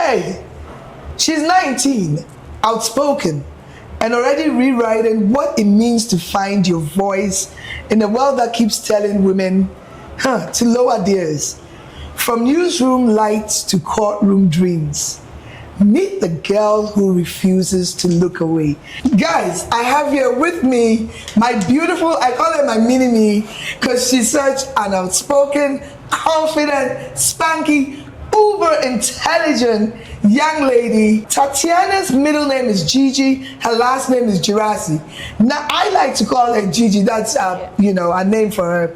Hey, she's 19, outspoken, and already rewriting what it means to find your voice in a world that keeps telling women to lower theirs. From newsroom lights to courtroom dreams. Meet the girl who refuses to look away. Guys, I have here with me my beautiful, I call her my mini-me, because she's such an outspoken, confident, spanky, uber intelligent young lady. Tatiana's middle name is Gigi, her last name is Girassi. Now, I like to call her Gigi, that's a name for her.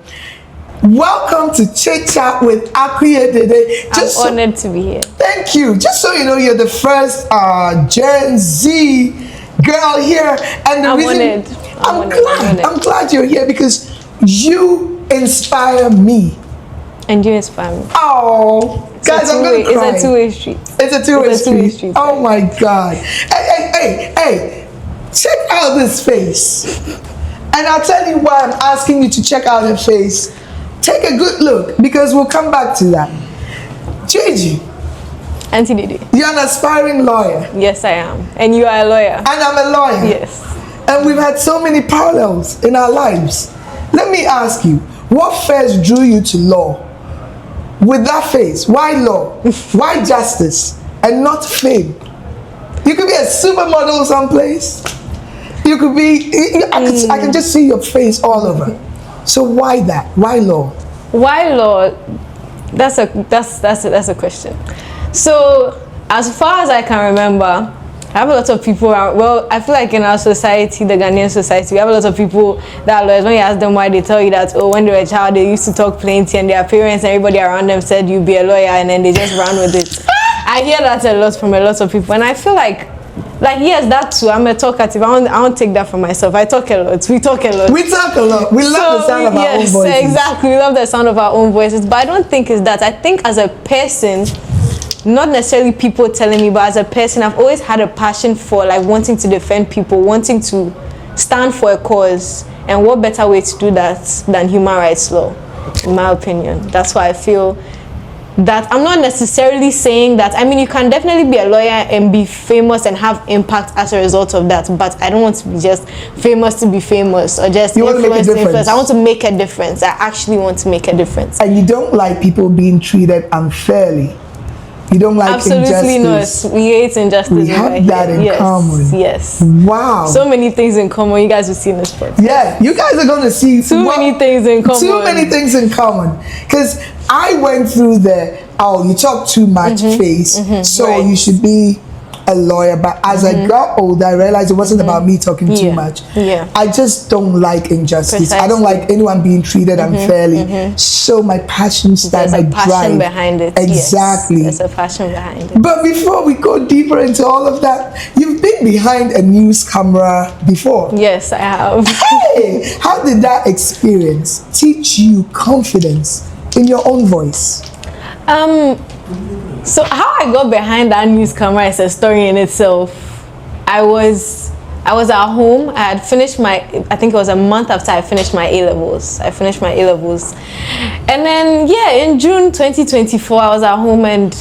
Welcome to ChitChat with AkuyeDede. I'm honored to be here. Thank you. Just so you know, you're the first Gen Z girl here, and the I'm glad you're here because you inspire me. And you inspire me. Oh, guys, I'm gonna cry. It's a two-way street. It's a two-way street. Oh my God! Hey! Check out this face, and I'll tell you why I'm asking you to check out her face. Take a good look because we'll come back to that. Gigi. Auntie Dede. You're an aspiring lawyer. Yes, I am. And you are a lawyer. And I'm a lawyer. Yes. And we've had so many parallels in our lives. Let me ask you, what first drew you to law? With that face, why law? Why justice and not fame? You could be a supermodel someplace. You could be, I can just see your face all over. So why that? Why law? Why law? That's a question. So as far as I can remember, I have a lot of people around, well, I feel like in our society, the Ghanaian society, we have a lot of people that are lawyers. When you ask them why, they tell you that, oh, when they were a child, they used to talk plenty and their parents and everybody around them said you'd be a lawyer, and then they just ran with it. I hear that a lot from a lot of people, and I feel like yes, that too. I'm a talkative. I won't take that for myself. I talk a lot. We talk a lot. We talk a lot. We love the sound of our own voices. Yes, exactly. We love the sound of our own voices. But I don't think it's that. I think as a person, not necessarily people telling me, but as a person, I've always had a passion for wanting to defend people, wanting to stand for a cause. And what better way to do that than human rights law, in my opinion. That's why I feel that I'm not necessarily saying that. I mean, you can definitely be a lawyer and be famous and have impact as a result of that, but I don't want to be just famous to be famous or just influence. I want to make a difference. I actually want to make a difference. And you don't like people being treated unfairly. You don't like absolutely injustice. Not. We hate injustice. We have that in common. Yes. Wow. So many things in common. You guys will see in this podcast. Yeah, you guys are going to see too many things in common. Too many things in common. Because I went through the you talk too much phase, so right. You should be a lawyer. But as I got older, I realized it wasn't about me talking too much. Yeah. I just don't like injustice. Precisely. I don't like anyone being treated unfairly. So my passion started, my drive. There's a passion behind it. Exactly. Yes. There's a passion behind it. But before we go deeper into all of that, you've been behind a news camera before. Yes, I have. Hey, how did that experience teach you confidence in your own voice? So how I got behind that news camera is a story in itself. I was at home. I had finished I think it was a month after I finished my A-levels. And then, in June 2024, I was at home and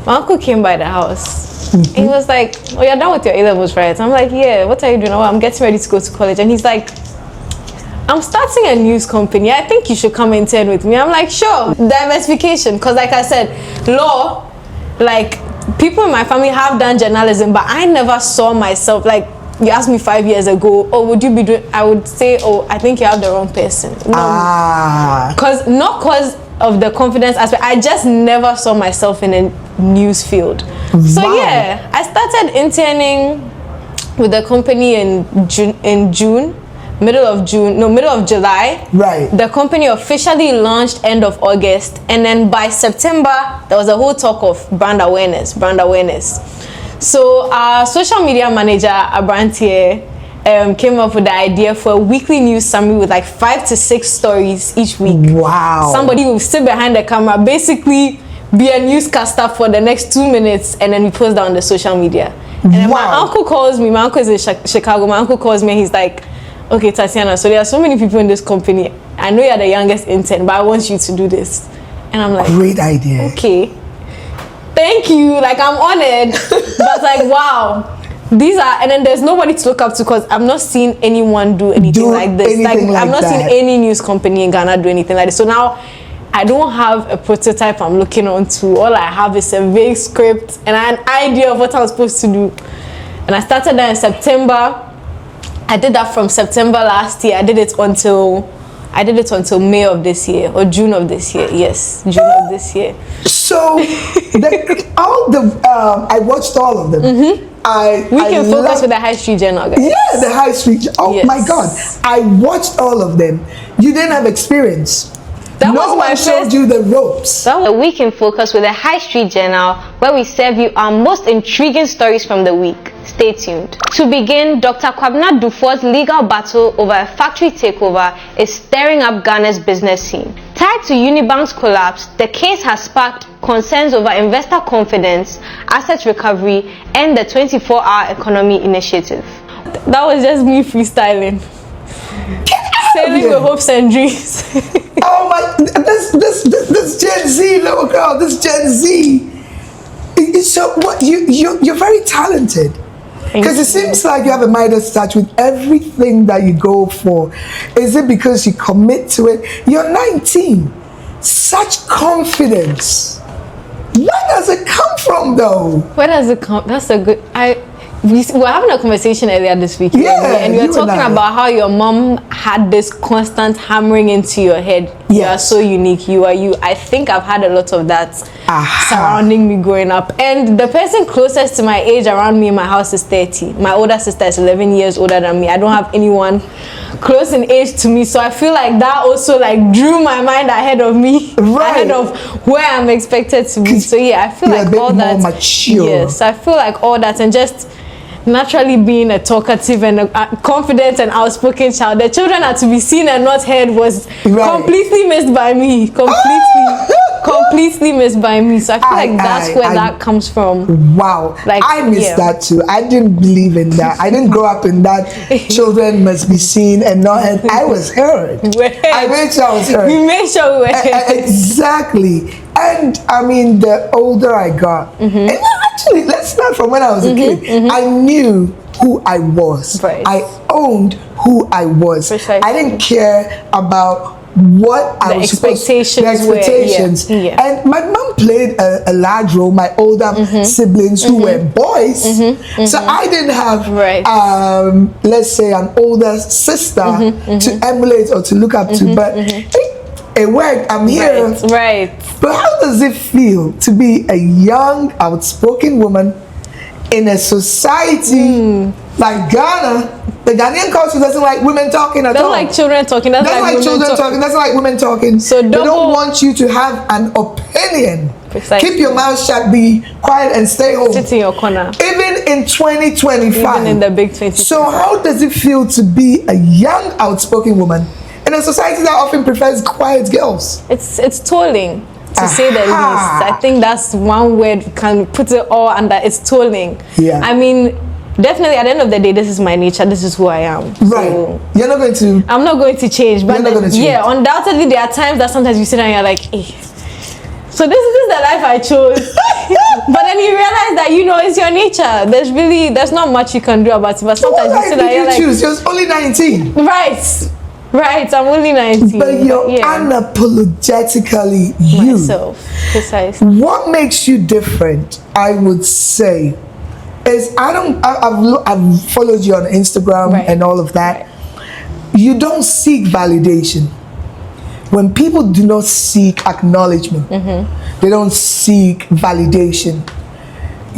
my uncle came by the house. He was like, oh, you're done with your A-levels, right? I'm like, yeah, what are you doing? Oh, I'm getting ready to go to college. And he's like, I'm starting a news company. I think you should come intern with me. I'm like, sure. Diversification. Because like I said, law, people in my family have done journalism, but I never saw myself, you asked me 5 years ago, oh, would you be doing, I would say, oh, I think you have the wrong person. No. Not because of the confidence aspect, I just never saw myself in a news field. So yeah, I started interning with the company in June. Middle of July. Right. The company officially launched end of August, and then by September there was a whole talk of brand awareness. So our social media manager Appiah came up with the idea for a weekly news summary with 5 to 6 stories each week. Wow. Somebody will sit behind the camera, basically be a newscaster for the next 2 minutes, and then we post that on the social media. And then my uncle calls me. My uncle is in Chicago. My uncle calls me and he's like, okay, Tatiana, so there are so many people in this company. I know you're the youngest intern, but I want you to do this. And I'm like, great idea. Okay. thank you, like I'm honored. But like, wow. These are, and then there's nobody to look up to because I've not seen anyone do anything like this. Like I've not seen any news company in Ghana do anything like this. So now I don't have a prototype I'm looking onto. All I have is a vague script and an idea of what I'm supposed to do. And I started that in September. I did that from September last year. I did it until May of this year or June of this year. Yes, June of this year. So I watched all of them. We can focus with the High Street Journal, guys. Yeah, the High Street. Oh yes. My God, I watched all of them. You didn't have experience. That no was one my showed you the ropes. A week in focus with the High Street Journal, where we serve you our most intriguing stories from the week. Stay tuned. To begin, Dr. Kwabena Dufour's legal battle over a factory takeover is stirring up Ghana's business scene. Tied to Unibank's collapse, the case has sparked concerns over investor confidence, asset recovery, and the 24-hour economy initiative. That was just me freestyling. Sailing with hopes and dreams. Oh my, this Gen Z little girl, this Gen Z. So what you're very talented. Because it seems like you have a Midas touch with everything that you go for. Is it because you commit to it? You're 19. Such confidence. Where does it come from though? Where does it come? That's a good. We were having a conversation earlier this week, and you were talking about how your mom had this constant hammering into your head. Yes. You are so unique. You are you. I think I've had a lot of that surrounding me growing up. And the person closest to my age around me in my house is 30. My older sister is 11 years older than me. I don't have anyone close in age to me, so I feel like that also like drew my mind ahead of me, ahead of where I'm expected to be. So yeah, I feel like all that. Mature. Yes, I feel like all that, and just naturally being a talkative and a confident and outspoken child, the children are to be seen and not heard was completely missed by me. Completely missed by me. So I feel like that's where that comes from. Wow. Like I missed that too. I didn't believe in that. I didn't grow up in that. Children must be seen and not heard. I was heard. I made sure I was heard. We made sure we were heard. Exactly. And I mean, the older I got, and actually, let's start from when I was a kid. I knew who I was. Right. I owned who I was. Precisely. I didn't care about what I was expectations were, yeah. And my mom played a large role. My older siblings who were boys, so I didn't have let's say an older sister to emulate or to look up to, but it worked. I'm here. Right. But how does it feel to be a young, outspoken woman in a society like Ghana? The Ghanaian culture doesn't like women talking at all. Doesn't like children talking. Doesn't like children talking. Doesn't like women talking. So they don't want you to have an opinion. Precisely. Keep your mouth shut. Be quiet and stay home. Sit in your corner. Even in 2025. Even in the big 2025. So how does it feel to be a young, outspoken woman in a society that often prefers quiet girls? It's tolling, to say the least. I think that's one word can put it all under. It's tolling. Yeah. I mean, definitely at the end of the day, this is my nature. This is who I am. Right. So you're not going to. I'm not going to change. But you're not going to change. Yeah, undoubtedly there are times that sometimes you sit and you're like, hey. So this is the life I chose. But then you realize that it's your nature. There's not much you can do about it. But sometimes you sit and you're like, choose? You're only 19. Right, I'm only 19. But you're unapologetically you. Myself, precisely. What makes you different, I would say, is I've followed you on Instagram and all of that. You don't seek validation. When people do not seek acknowledgement, they don't seek validation.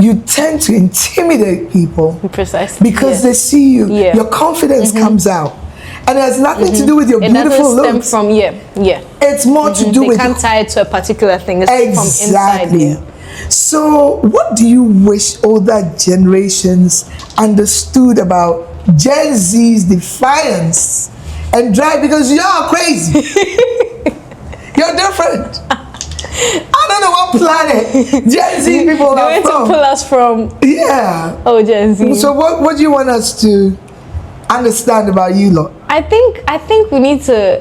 You tend to intimidate people because they see you. Your confidence comes out. And it has nothing to do with your beautiful looks. It doesn't stem from, It's more to do with... They can't tie it to a particular thing. It's from inside. So what do you wish older generations understood about Gen Z's defiance and drive? Because you're crazy. You're different. I don't know what planet Gen Z people are from. They want to pull us from. Yeah. Oh, Gen Z. So what do you want us to understand about you lot? I think we need to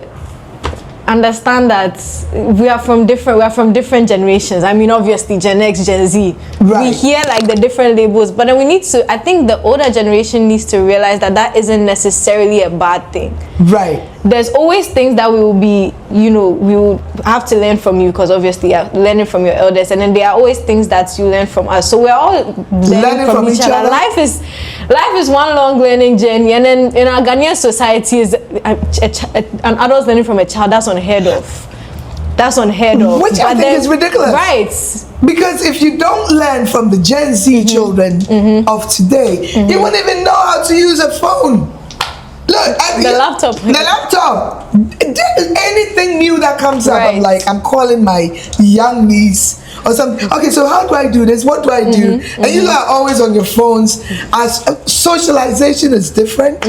understand that we are from different generations. I mean, obviously Gen X, Gen Z. Right. We hear like the different labels, but then we need to, I think the older generation needs to realize that that isn't necessarily a bad thing. Right. There's always things that we will have to learn from you, because obviously you're learning from your elders, and then there are always things that you learn from us. So we're all learning from each other. Life is one long learning journey, and then in our Ghanaian society, is an adult learning from a child, that's unheard of. That's unheard of. Which I think is ridiculous. Right. Because if you don't learn from the Gen Z children of today, you wouldn't even know how to use a phone. Look, the laptop. Anything new that comes up, Right. I'm like, I'm calling my young niece or something. Okay, so how do I do this? What do I do? And you are always on your phones. As socialization is different.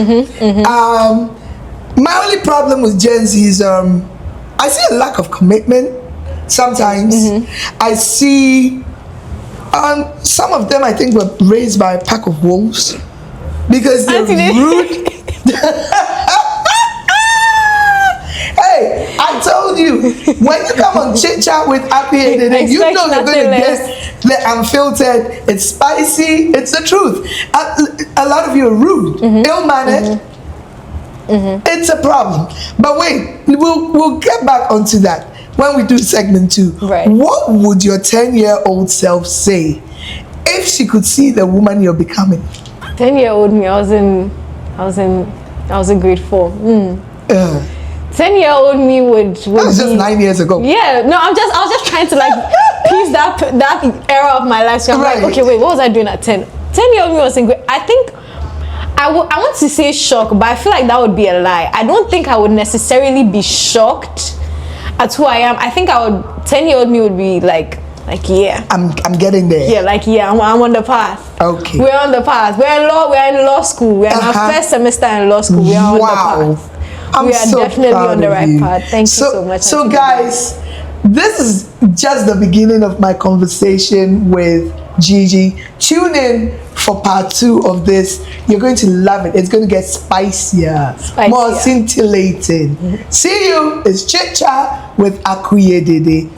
My only problem with Gen Z is I see a lack of commitment sometimes. I see some of them, I think, were raised by a pack of wolves because they're rude. Hey, I told you, when you come on ChitChat with AkuyeDede, you know you're going to get the unfiltered. It's spicy. It's the truth. A lot of you are rude, ill-mannered. It's a problem. But wait, we'll get back onto that when we do segment 2. Right. What would your 10-year-old self say if she could see the woman you're becoming? 10-year-old me, I was in grade 4. 10-year-old me would that was just 9 years ago. Yeah, no, I was just trying to like piece that era of my life. So I'm Right. like, okay, wait, what was I doing at 10? 10-year-old me was in grade. I think I want to say shocked, but I feel like that would be a lie. I don't think I would necessarily be shocked at who I am. I think 10-year-old me would be like yeah, I'm getting there. Yeah, like yeah, I'm on the path. Okay. We're on the path. We're in law school. We're in our first semester in law school. We are on the path. We are so definitely on the right path. Thank you so much. So guys, this is just the beginning of my conversation with Gigi. Tune in for part 2 of this. You're going to love it. It's going to get spicier. more scintillating. See you. It's ChitChat with AkuyeDede.